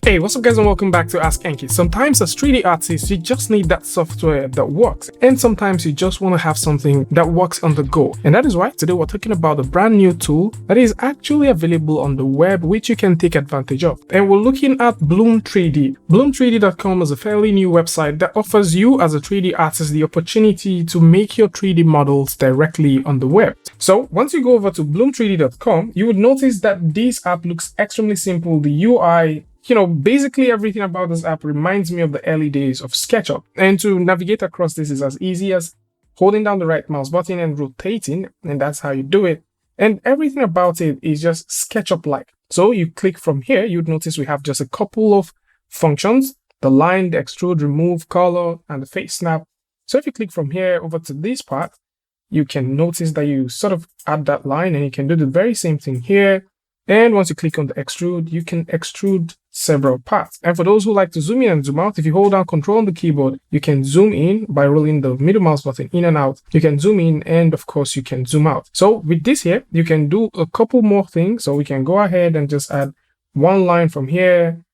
Hey, what's up guys and welcome back to askNK. Sometimes as 3D artists, you just need that software that works, and sometimes you just want to have something that works on the go. And that is why today we're talking about a brand new tool that is actually available on the web, which you can take advantage of. And we're looking at Bloom 3D. Bloom3D.com is a fairly new website that offers you as a 3D artist the opportunity to make your 3D models directly on the web. So once you go over to Bloom3D.com, you would notice that this app looks extremely simple. The UI, basically everything about this app reminds me of the early days of Sketchup. And to navigate across this is as easy as holding down the right mouse button and rotating, and that's how you do it. And everything about it is just Sketchup-like. So you click from here, you'd notice we have just a couple of functions: the line, the extrude, remove, color, and the face snap. So if you click from here over to this part, you can notice that you sort of add that line, and you can do the very same thing here. And once you click on the extrude, you can extrude several parts. And for those who like to zoom in and zoom out, if you hold down Control on the keyboard, you can zoom in by rolling the middle mouse button in and out. You can zoom in, and of course you can zoom out. So with this here, you can do a couple more things. So we can go ahead and just add one line from here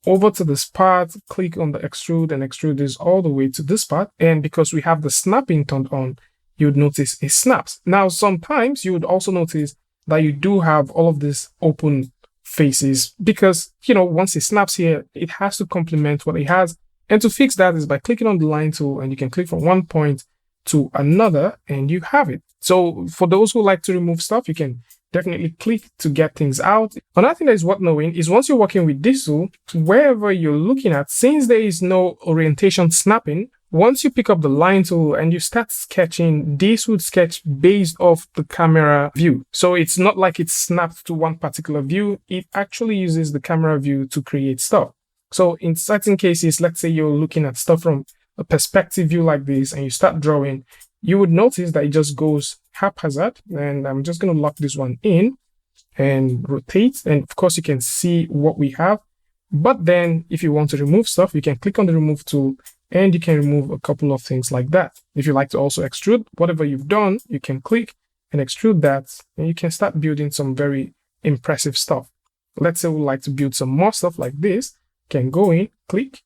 over to this part, click on the extrude, and extrude this all the way to this part. And because we have the snapping turned on, you would notice it snaps. Now, sometimes you would also notice that you do have all of these open faces because, once it snaps here, it has to complement what it has. And to fix that is by clicking on the line tool, and you can click from one point to another and you have it. So for those who like to remove stuff, you can definitely click to get things out. Another thing that is worth knowing is once you're working with this tool, wherever you're looking at, since there is no orientation snapping, once you pick up the line tool and you start sketching, this would sketch based off the camera view. So it's not like it's snapped to one particular view. It actually uses the camera view to create stuff. So in certain cases, let's say you're looking at stuff from a perspective view like this and you start drawing, you would notice that it just goes haphazard. And I'm just going to lock this one in and rotate. And of course, you can see what we have. But then if you want to remove stuff, you can click on the remove tool, and you can remove a couple of things like that. If you like to also extrude whatever you've done, you can click and extrude that, and you can start building some very impressive stuff. Let's say we like to build some more stuff like this. You can go in, click,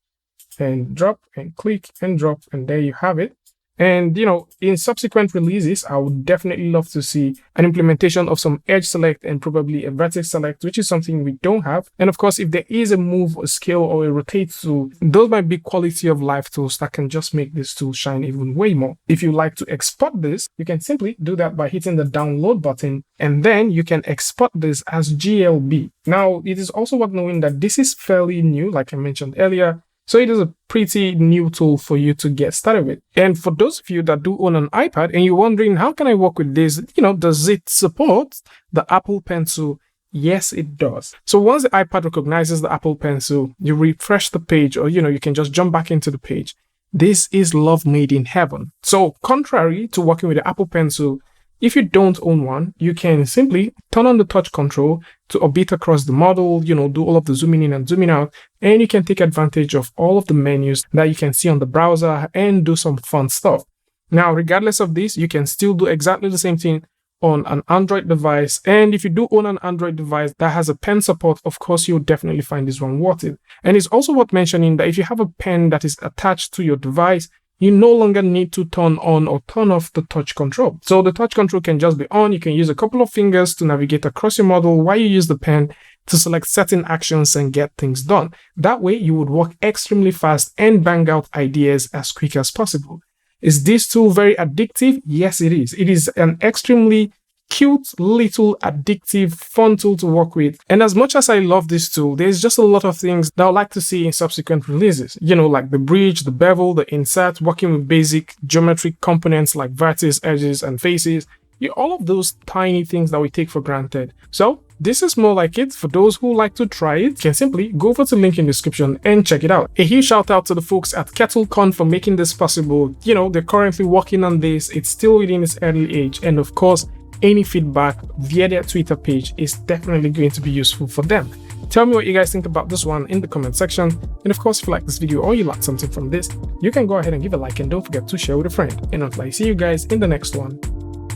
and drop, and click, and drop, and there you have it. And, in subsequent releases, I would definitely love to see an implementation of some edge select and probably a vertex select, which is something we don't have. And of course, if there is a move, a scale, or a rotate tool, those might be quality of life tools that can just make this tool shine even way more. If you like to export this, you can simply do that by hitting the download button, and then you can export this as GLB. Now, it is also worth knowing that this is fairly new, like I mentioned earlier. So it is a pretty new tool for you to get started with. And for those of you that do own an iPad and you're wondering, how can I work with this? Does it support the Apple Pencil? Yes, it does. So once the iPad recognizes the Apple Pencil, you refresh the page, or, you can just jump back into the page. This is love made in heaven. So contrary to working with the Apple Pencil, if you don't own one, you can simply turn on the touch control to orbit across the model, do all of the zooming in and zooming out, and you can take advantage of all of the menus that you can see on the browser and do some fun stuff. Now, regardless of this, you can still do exactly the same thing on an Android device. And if you do own an Android device that has a pen support, of course, you'll definitely find this one worth it. And it's also worth mentioning that if you have a pen that is attached to your device, you no longer need to turn on or turn off the touch control. So the touch control can just be on. You can use a couple of fingers to navigate across your model while you use the pen to select certain actions and get things done. That way, you would work extremely fast and bang out ideas as quick as possible. Is this tool very addictive? Yes, it is. It is an extremely cute, little, addictive, fun tool to work with. And as much as I love this tool, there's just a lot of things that I'd like to see in subsequent releases. Like the bridge, the bevel, the insert, working with basic geometric components like vertices, edges, and faces. All of those tiny things that we take for granted. So this is more like it. For those who like to try it, you can simply go over to the link in the description and check it out. A huge shout out to the folks at KettleCon for making this possible. They're currently working on this. It's still within its early age. And of course, any feedback via their Twitter page is definitely going to be useful for them. Tell me what you guys think about this one in the comment section. And of course, if you like this video or you learned something from this, you can go ahead and give a like, and don't forget to share with a friend. And until I see you guys in the next one,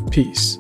peace.